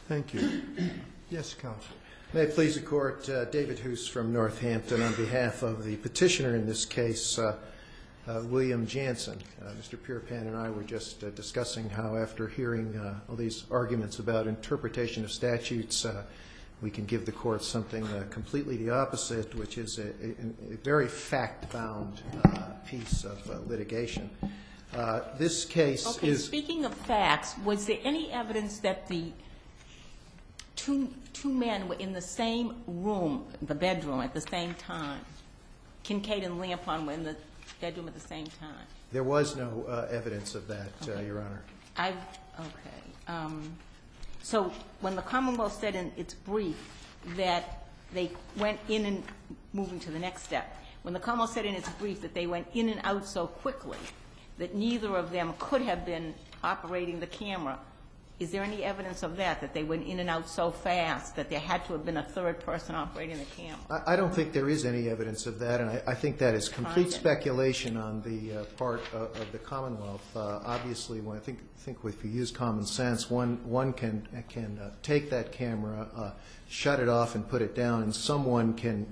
Thank you. Yes, counsel. May it please the Court, David Hoos from Northampton on behalf of the petitioner in this case, William Jansen. Mr. Pierpan and I were just discussing how after hearing all these arguments about interpretation of statutes, we can give the Court something completely the opposite, which is a very fact-bound piece of litigation. This case is... Okay, speaking of facts, was there any evidence that the two men were in the same room, the bedroom, at the same time? Kincaid and Lampon were in the bedroom at the same time? There was no evidence of that, okay. Your Honor. So when the Commonwealth said in its brief that they went in and moving to the next step, when the Commonwealth said in its brief that they went in and out so quickly that neither of them could have been operating the camera, is there any evidence of that, that they went in and out so fast that there had to have been a third person operating the camera? I don't think there is any evidence of that, and I think that is complete speculation on the part of the Commonwealth. Obviously, when I think if you use common sense, one can take that camera, shut it off and put it down, and someone can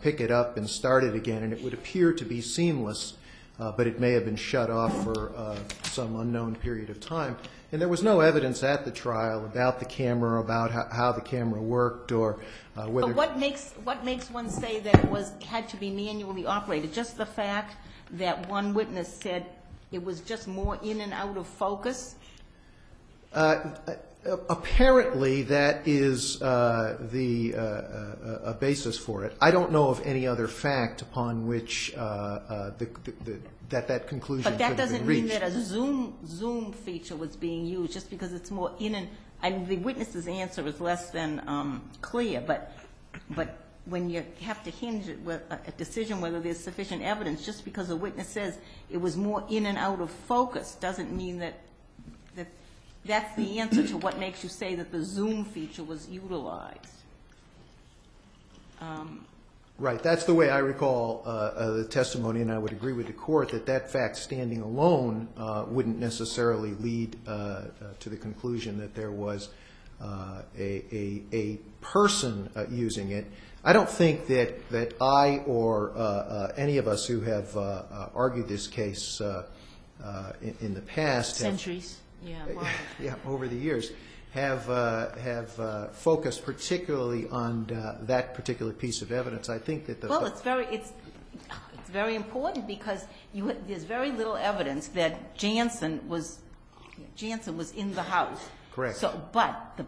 pick it up and start it again, and it would appear to be seamless, but it may have been shut off for some unknown period of time. And there was no evidence at the trial about the camera, about how the camera worked, or whether... But what makes one say that it had to be manually operated? Just the fact that one witness said it was just more in and out of focus? Apparently, that is a basis for it. I don't know of any other fact upon which that conclusion could have been reached. But that doesn't mean that a zoom feature was being used just because it's more in and... I mean, the witness's answer is less than clear, but when you have to hinge a decision whether there's sufficient evidence, just because a witness says it was more in and out of focus doesn't mean that that's the answer to what makes you say that the zoom feature was utilized. Right. That's the way I recall the testimony, and I would agree with the Court that that fact standing alone wouldn't necessarily lead to the conclusion that there was a person using it. I don't think that I or any of us who have argued this case in the past... Centuries. Yeah, over the years, have focused particularly on that particular piece of evidence. I think that well, it's very important because there's very little evidence that Jansen was in the house. Correct. So, but it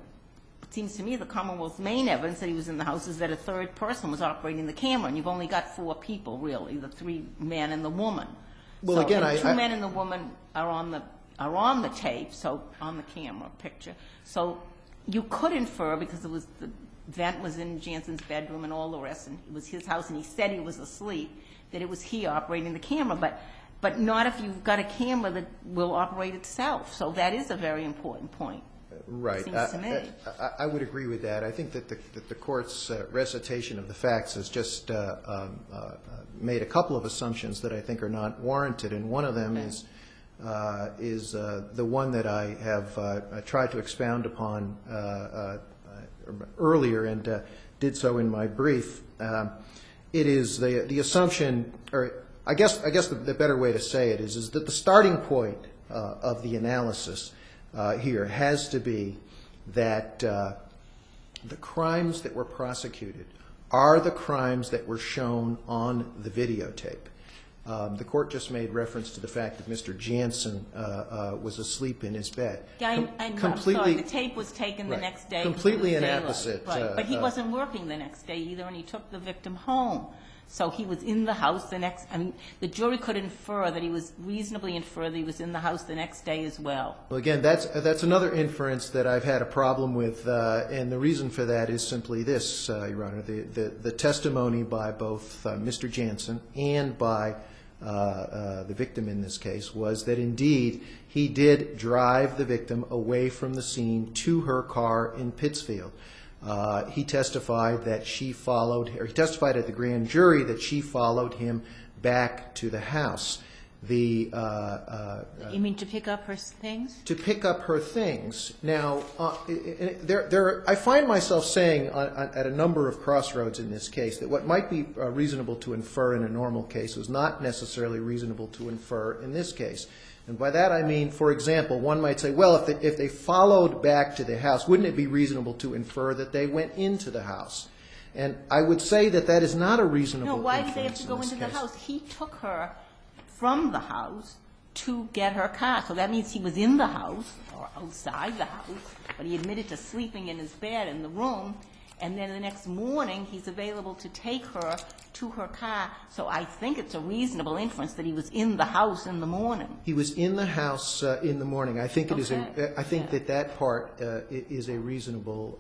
seems to me the Commonwealth's main evidence that he was in the house is that a third person was operating the camera, and you've only got 4 people really, the 3 men and the woman. Well, so, again, the 2 men and the woman are on the tape, so on the camera picture. So you could infer, because it was the vent was in Jansen's bedroom and all the rest, and it was his house, and he said he was asleep, that it was he operating the camera. But not if you've got a camera that will operate itself. So that is a very important point. Right. Seems to me. I would agree with that. I think that the Court's recitation of the facts has just made a couple of assumptions that I think are not warranted, and one of them is the one that I have tried to expound upon earlier and did so in my brief. It is the assumption, or I guess the better way to say it is that the starting point of the analysis here has to be that the crimes that were prosecuted are the crimes that were shown on the videotape. The Court just made reference to the fact that Mr. Jansen was asleep in his bed. I'm sorry, the tape was taken the next day. Completely inapposite. Right. But he wasn't working the next day either, and he took the victim home. So he was in the house the next, I mean, the jury could infer that he was, reasonably infer that he was in the house the next day as well. Well, again, that's another inference that I've had a problem with, and the reason for that is simply this, Your Honor. The testimony by both Mr. Jansen and by the victim in this case was that indeed he did drive the victim away from the scene to her car in Pittsfield. He testified that she followed, or he testified at the grand jury that she followed him back to the house. the You mean to pick up her things? to pick up her things. Now, I find myself saying at a number of crossroads in this case that what might be reasonable to infer in a normal case was not necessarily reasonable to infer in this case. And by that I mean, for example, one might say, well, if they followed back to the house, wouldn't it be reasonable to infer that they went into the house? And I would say that that is not a reasonable No, why did they have inference to go in this into the case. house? He took her from the house to get her car. So that means he was in the house or outside the house, but he admitted to sleeping in his bed in the room. And then the next morning, he's available to take her to her car. So I think it's a reasonable inference that he was in the house in the morning. He was in the house in the morning. I think it is. Okay. I think that part is a reasonable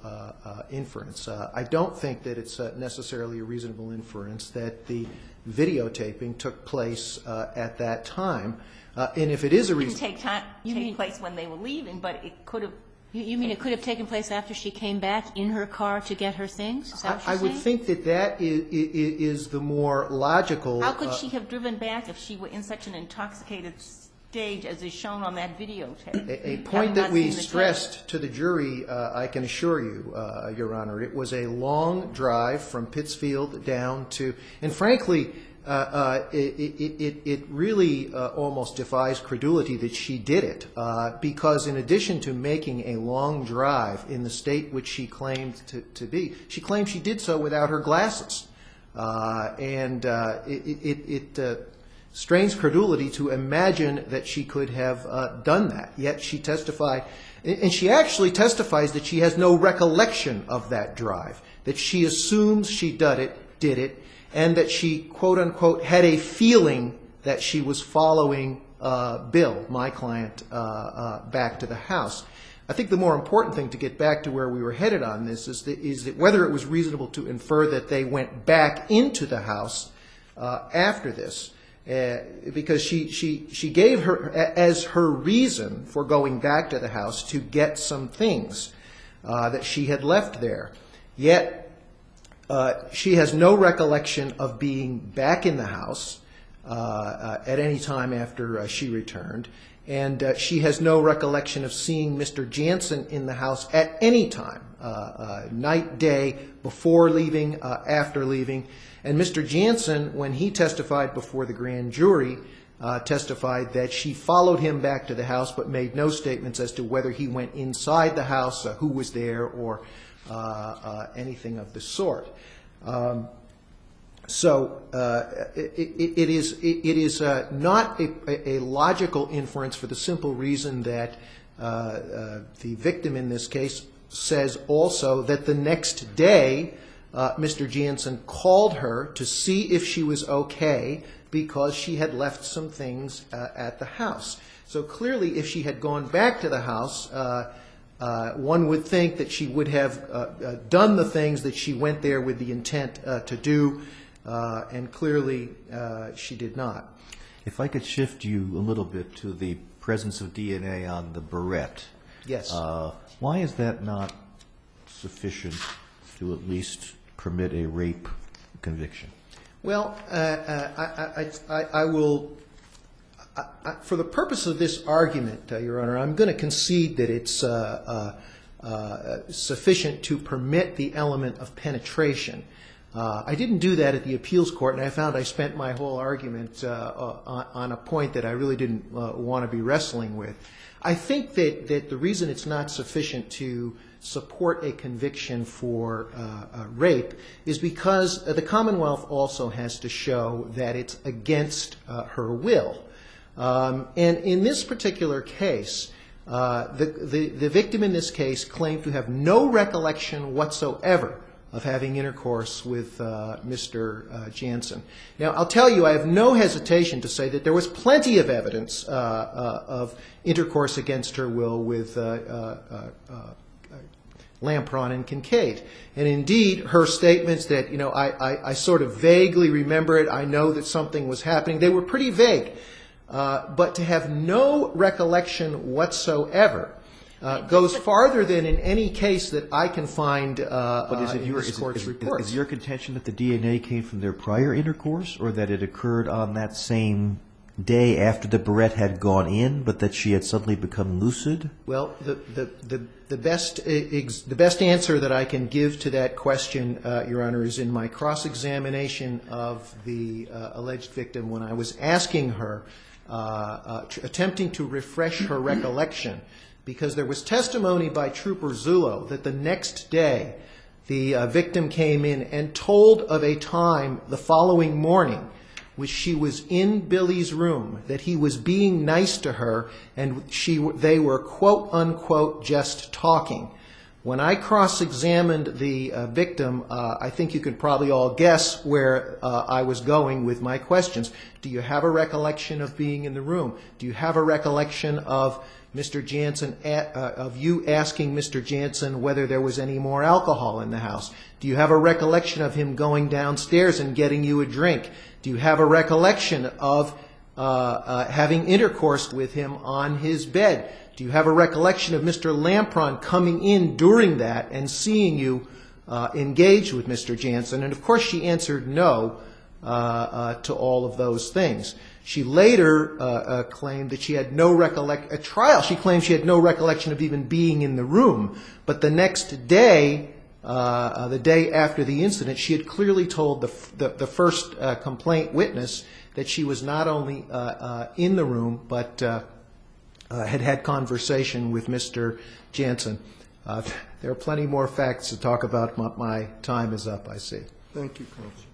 inference. I don't think that it's necessarily a reasonable inference that the videotaping took place at that time. And if it is a It reason, didn't take place when they were leaving, but it could have. You mean it could have taken place after she came back in her car to get her things? Is that what I you're would saying? think that that is the more logical. How could she have driven back if she were in such an intoxicated stage as is shown on that videotape? A Having point that not we seen the tape. stressed to the jury, I can assure you, Your Honor, it was a long drive from Pittsfield down to, and frankly, it really almost defies credulity that she did it, because in addition to making a long drive in the state which she claimed to be, she claimed she did so without her glasses. And it strains credulity to imagine that she could have done that. Yet she testified, and she actually testifies that she has no recollection of that drive, that she assumes she did it, and that she, quote unquote, had a feeling that she was following Bill, my client, back to the house. I think the more important thing to get back to where we were headed on this is that whether it was reasonable to infer that they went back into the house after this, because she gave her as her reason for going back to the house to get some things that she had left there. Yet she has no recollection of being back in the house at any time after she returned, and she has no recollection of seeing Mr. Jansen in the house at any time, night, day, before leaving, after leaving. And Mr. Jansen, when he testified before the grand jury, testified that she followed him back to the house but made no statements as to whether he went inside the house, who was there, or anything of the sort. So it is not a logical inference for the simple reason that the victim in this case says also that the next day Mr. Jansen called her to see if she was okay because she had left some things at the house. So clearly if she had gone back to the house, one would think that she would have done the things that she went there with the intent to do, and clearly she did not. If I could shift you a little bit to the presence of DNA on the barrette. Yes. Why is that not sufficient to at least permit a rape conviction? Well, I will... for the purpose of this argument, Your Honor, I'm going to concede that it's sufficient to permit the element of penetration. I didn't do that at the appeals court, and I found I spent my whole argument on a point that I really didn't want to be wrestling with. I think that the reason it's not sufficient to support a conviction for rape is because the Commonwealth also has to show that it's against her will. And in this particular case, the victim in this case claimed to have no recollection whatsoever of having intercourse with Mr. Jansen. Now, I'll tell you, I have no hesitation to say that there was plenty of evidence of intercourse against her will with Lampron and Kincaid. And indeed, her statements that, I sort of vaguely remember it, I know that something was happening, they were pretty vague. But to have no recollection whatsoever goes farther than in any case that I can find in this court's reports. Is your contention that the DNA came from their prior intercourse, or that it occurred on that same day after the barrette had gone in, but that she had suddenly become lucid? Well, the best answer that I can give to that question, Your Honor, is in my cross-examination of the alleged victim when I was asking her, attempting to refresh her recollection, because there was testimony by Trooper Zullo that the next day the victim came in and told of a time the following morning which she was in Billy's room, that he was being nice to her, and they were, quote, unquote, just talking. When I cross-examined the victim, I think you can probably all guess where I was going with my questions. Do you have a recollection of being in the room? Do you have a recollection of Mr. Jansen, of you asking Mr. Jansen whether there was any more alcohol in the house? Do you have a recollection of him going downstairs and getting you a drink? Do you have a recollection of having intercourse with him on his bed? Do you have a recollection of Mr. Lampron coming in during that and seeing you engage with Mr. Jansen? And of course she answered no to all of those things. She later claimed that she had no recollection, at trial she claimed she had no recollection of even being in the room, but the next day, the day after the incident, she had clearly told the first complaint witness that she was not only in the room, but had had conversation with Mr. Jansen. There are plenty more facts to talk about. My time is up, I see. Thank you, Counsel.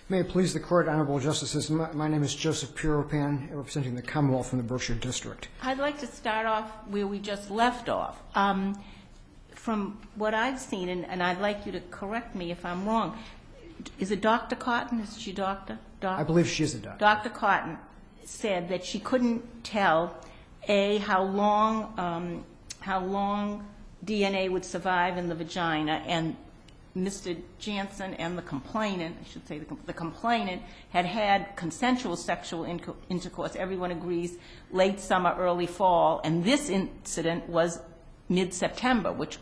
May it please the Court, Honorable Justices, my name is Joseph Piropan, representing the Commonwealth from the Berkshire District. I'd like to start off where we just left off. From what I've seen, and I'd like you to correct me if I'm wrong, is it Dr. Cotton? Is she doctor? I believe she is a doctor. Dr. Cotton said that she couldn't tell, A, how long DNA would survive in the vagina, and Mr. Jansen and the complainant, I should say the complainant, had had consensual sexual intercourse, everyone agrees, late summer, early fall, and this incident was mid-September, which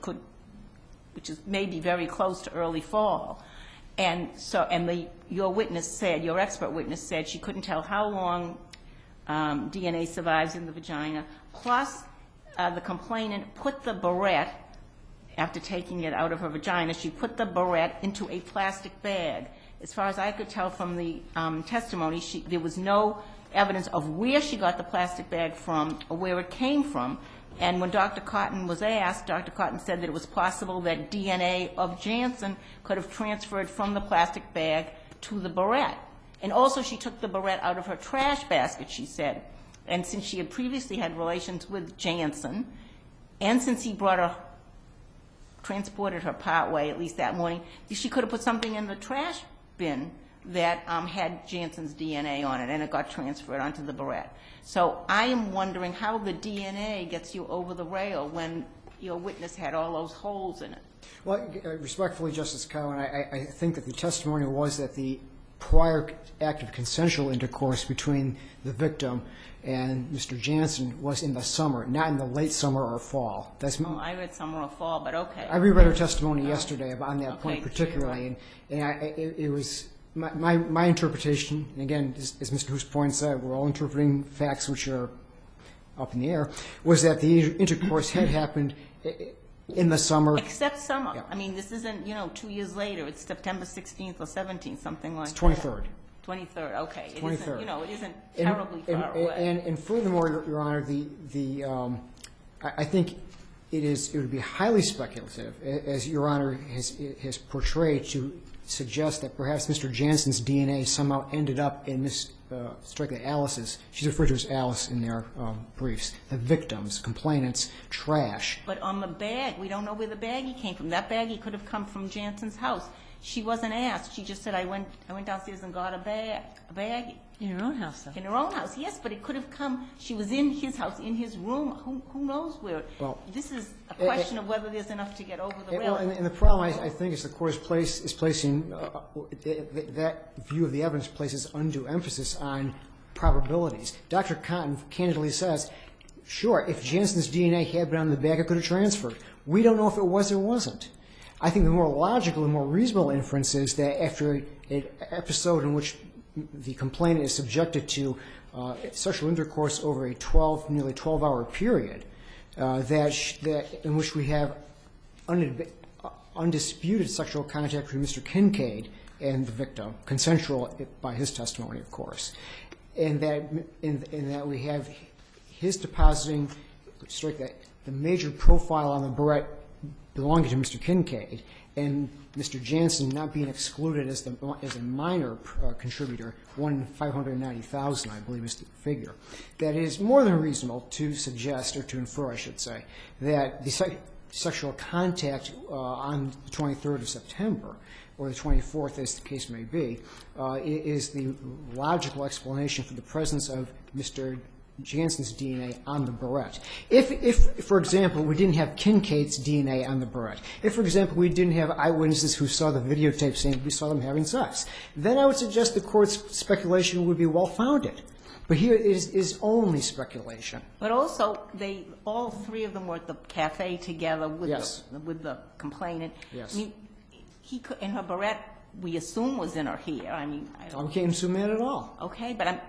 is maybe very close to early fall. And so, your witness said, your expert witness said she couldn't tell how long DNA survives in the vagina, plus the complainant put the barrette, after taking it out of her vagina, she put the barrette into a plastic bag. As far as I could tell from the testimony, there was no evidence of where she got the plastic bag from or where it came from. And when Dr. Cotton was asked, Dr. Cotton said that it was possible that DNA of Jansen could have transferred from the plastic bag to the barrette. And also she took the barrette out of her trash basket, she said. And since she had previously had relations with Jansen, and since he transported her partway, at least that morning, she could have put something in the trash bin that had Jansen's DNA on it, and it got transferred onto the barrette. So I am wondering how the DNA gets you over the rail when your witness had all those holes in it. Well, respectfully, Justice Cowan, I think that the testimony was that the prior act of consensual intercourse between the victim and Mr. Jansen was in the summer, not in the late summer or fall. I read summer or fall, but okay. I reread her testimony yesterday on that point Okay, particularly, and it was my interpretation, and again, as Mr. Hoos points out, we're all interpreting facts which are up in the air, was that the intercourse had happened in the summer. Except summer. Yeah. I mean, this isn't, 2 years later. It's September 16th or 17th, something like It's that. 23rd. 23rd, okay. It 23rd. isn't, it isn't terribly far away. And furthermore, Your Honor, I think it would be highly speculative, as Your Honor has portrayed, to suggest that perhaps Mr. Jansen's DNA somehow ended up in Ms. strictly Alice's. She's referred to as Alice in their briefs. The victims, complainants, trash. But on the bag, we don't know where the baggie came from. That baggie could have come from Jansen's house. She wasn't asked. She just said, I went downstairs and got a baggie. In her own house, though. In her own house, yes, but it could have come, she was in his house, in his room. Who knows where? Well, this is a question of whether there's enough to get over the rail. And the problem, I think, is the Court is placing, that view of the evidence places undue emphasis on probabilities. Dr. Cotton candidly says, sure, if Jansen's DNA had been on the bag, it could have transferred. We don't know if it was or wasn't. I think the more logical and more reasonable inference is that after an episode in which the complainant is subjected to sexual intercourse over a nearly 12-hour period, in which we have undisputed sexual contact between Mr. Kincaid and the victim, consensual by his testimony, of course, and that we have his depositing, strike that, the major profile on the barrette belonging to Mr. Kincaid, and Mr. Jansen not being excluded as a minor contributor, 590,000, I believe is the figure. That is more than reasonable to suggest, or to infer, I should say, that the sexual contact on the 23rd of September, or the 24th, as the case may be, is the logical explanation for the presence of Mr. Jansen's DNA on the barrette. If, for example, we didn't have Kincaid's DNA on the barrette, if, for example, we didn't have eyewitnesses who saw the videotape saying we saw them having sex, then I would suggest the court's speculation would be well-founded. But here it is only speculation. But also, all three of them were at the cafe together with, Yes. with the complainant. Yes. I mean, he could, and her barrette, we assume, was in her hair. I mean, I can't assume that at all. okay, but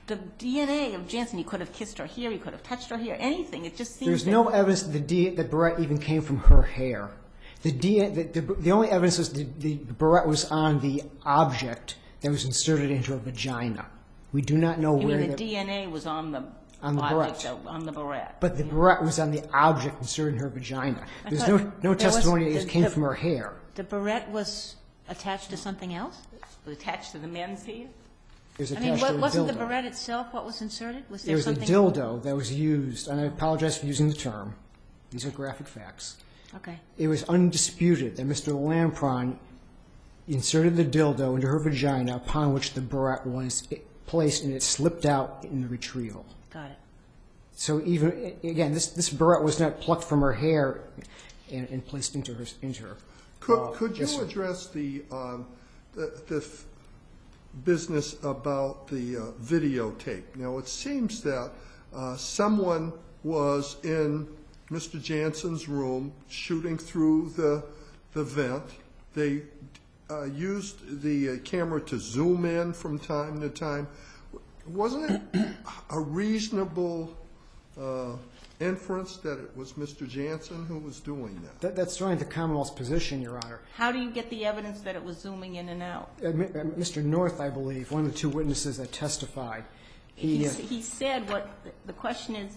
the DNA of Jansen, he could have kissed her here, he could have touched her here, anything. It just seems There's no evidence that the barrette even came from her hair. The only evidence is the barrette was on the object that was inserted into her vagina. We do not know I where mean, the DNA was on the barrette. on the barrette. But the barrette was on the object inserted in her vagina. There's thought no there was- testimony that it came the- from her hair. The barrette was attached to something else? It was attached to the men's hair. It was I mean, attached to a wasn't the dildo. barrette itself what was inserted? Was It there was a something? dildo that was used, and I apologize for using the term. These are graphic facts. Okay. It was undisputed that Mr. Lampron inserted the dildo into her vagina, upon which the barrette was placed, and it slipped out in the retrieval. Got it. So even, again, this barrette was not plucked from her hair and placed into her. Could yes, you sir. address the business about the videotape? Now, it seems that someone was in Mr. Jansen's room shooting through the vent. They used the camera to zoom in from time to time. Wasn't it a reasonable inference that it was Mr. Jansen who was doing that? That's certainly the Commonwealth's position, Your Honor. How do you get the evidence that it was zooming in and out? Mr. North, I believe, one of the two witnesses that testified, He said what the question is,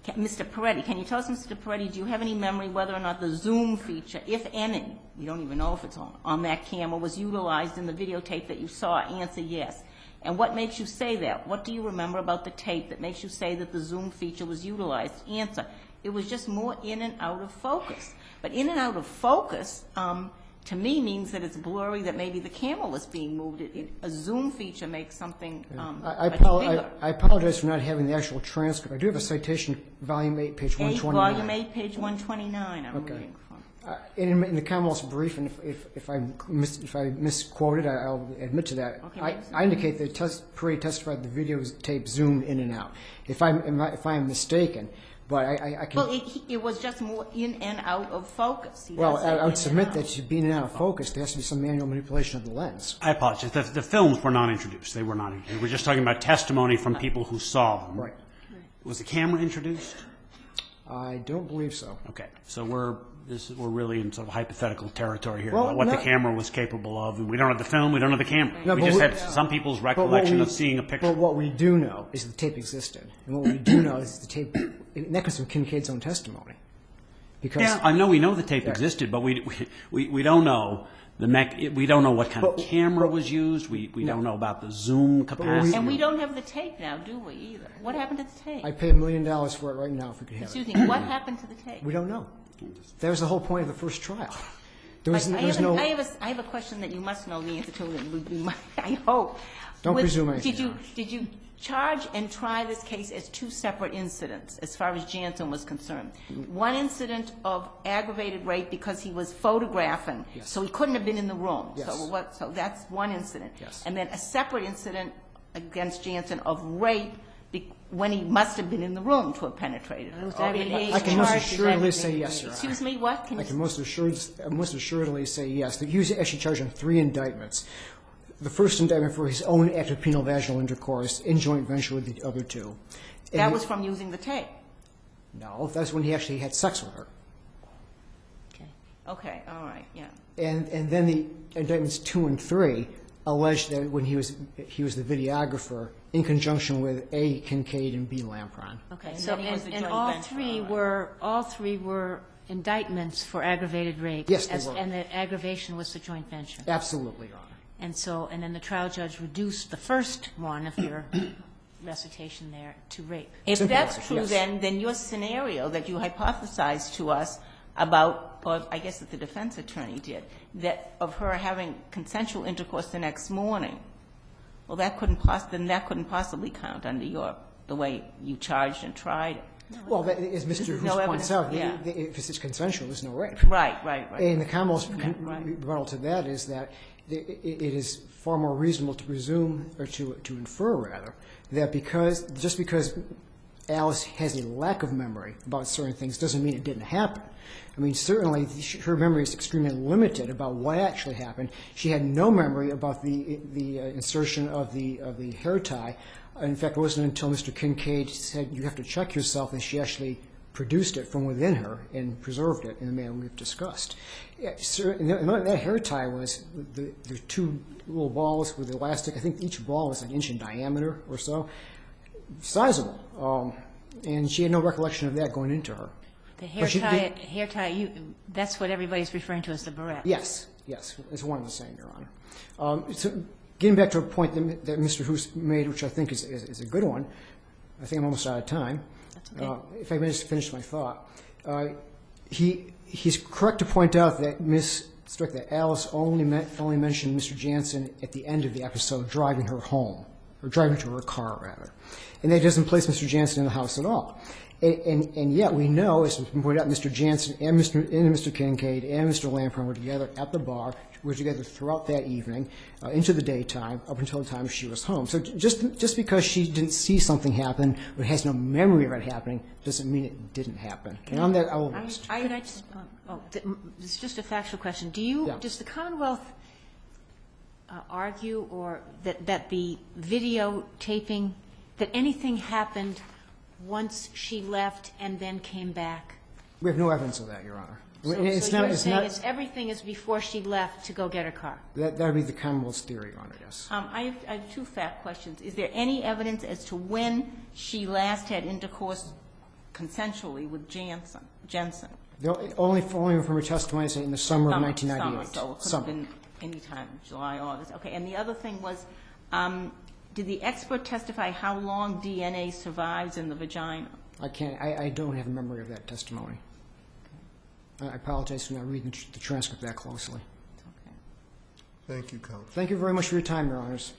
Mr. Peretti, can you tell us, Mr. Peretti, do you have any memory whether or not the zoom feature, if any, we don't even know if it's on that camera, was utilized in the videotape that you saw? Answer, yes. And what makes you say that? What do you remember about the tape that makes you say that the zoom feature was utilized? Answer, it was just more in and out of focus. But in and out of focus, to me, means that it's blurry, that maybe the camera was being moved. A zoom feature makes something I much bigger. apologize for not having the actual transcript. I do have a citation, volume 8, page 129. Volume 8, page 129, I'm Okay. reading from. In the Commonwealth's brief, and if I misquoted, I'll admit to that. Okay, I indicate that Peretti testified the videotape zoomed in and out. If I'm mistaken, but I can. Well, it was just more in and out of focus. He Well, does say I in would and submit out. that to be in and out of focus, there has to be some manual manipulation of the lens. I apologize. The films were not introduced. They were not introduced. We're just talking about testimony from people who saw them. Right. Was the camera introduced? I don't believe so. Okay. So we're really in sort of hypothetical territory here Well, about what no- the camera was capable of. And we don't have the film. We don't have the camera. No, we but just we- had some people's But what recollection we- of seeing a picture. But what we do know is the tape existed. And what we do know is the tape, and that comes from Kincaid's own testimony. Because Yeah, I know we know the tape Yeah. existed, but we don't know we don't know what kind of But- camera was used. We don't know about the zoom capacity. And we don't have the tape now, do we, either? What happened to the tape? I'd pay $1 million for it right now if we could have Excuse it. me, what happened to the tape? We don't know. That was the whole point of the first trial. There was, I there was no. have a question that you must know the answer to, and would be I hope. Don't presume anything, Did you charge and try this case as two separate incidents, as far as Jansen was concerned? One incident of aggravated rape because he was photographing, Yes. so he couldn't have been in the room. Yes. So that's one incident. Yes. And then a separate incident against Jansen of rape when he must have been in the room to have penetrated her. Those Or in aggravated a- I can most charges assuredly say aggravated yes, rape. Your Honor. Excuse me, what? Can I you can most assuredly say yes. He was actually charged on 3 indictments. The first indictment for his own act of penal vaginal intercourse in joint venture with the other two. And That he- was from using the tape. No, that's when he actually had sex with her. Okay. Okay, all right, yeah. And then the indictments 2 and 3 alleged that when he was the videographer in conjunction with A. Kincaid and B. Lampron. Okay, And so, then he was the and joint all venture, three all right. all three were indictments for aggravated rape? Yes, they were. And the aggravation was the joint venture? Absolutely, Your Honor. And so, and then the trial judge reduced the first one of your recitation there to rape. If Simple that's as, true, yes. then your scenario that you hypothesized to us about, or I guess that the defense attorney did, that of her having consensual intercourse the next morning, well, that couldn't possibly count under the way you charged and tried it. Well, that, as This Mr. is Hoos no points evidence, out, yeah. if it's consensual, there's no rape. Right. And the Commonwealth's Yeah, right. rebuttal to that is that it is far more reasonable to presume, or to infer, rather, that just because Alice has a lack of memory about certain things doesn't mean it didn't happen. I mean, certainly her memory is extremely limited about what actually happened. She had no memory about the insertion of the hair tie. In fact, it wasn't until Mr. Kincaid said, "You have to check yourself," that she actually produced it from within her and preserved it in the manner we've discussed. Yeah, and that hair tie was the 2 little balls with elastic. I think each ball was an inch in diameter or so. Sizable. And she had no recollection of that going into her. The But she did- hair tie, that's what everybody's referring to as the barrette. Yes, it's one and the same, Your Honor. So getting back to a point that Mr. Hoos made, which I think is a good one, I think I'm almost out of time. That's okay. If I may just finish my thought. He's correct to point out that Ms. Strick, that Alice only mentioned Mr. Jansen at the end of the episode, driving her home, or driving to her car, rather. And that doesn't place Mr. Jansen in the house at all. And yet we know, as has been pointed out, Mr. Jansen and Mr. Kincaid and Mr. Lampron were together at the bar, were together throughout that evening, into the daytime, up until the time she was home. So just because she didn't see something happen, or has no memory of it happening, doesn't mean it didn't happen. And on that, I will rest. Could I just, it's just a factual question. Yeah. Does the Commonwealth argue or that the videotaping, that anything happened once she left and then came back? We have no evidence of that, Your Honor. So you're saying everything is before she left to go get her car? That would be the Commonwealth's theory, Your Honor, yes. I have 2 fact questions. Is there any evidence as to when she last had intercourse consensually with Jansen? Only from her testimony in the summer of 1998. Summer, so it could have been any time, July, August. Okay, and the other thing was, did the expert testify how long DNA survives in the vagina? I don't have a memory of that testimony. I apologize for not reading the transcript that closely. Okay. Thank you, counsel. Thank you very much for your time, Your Honors.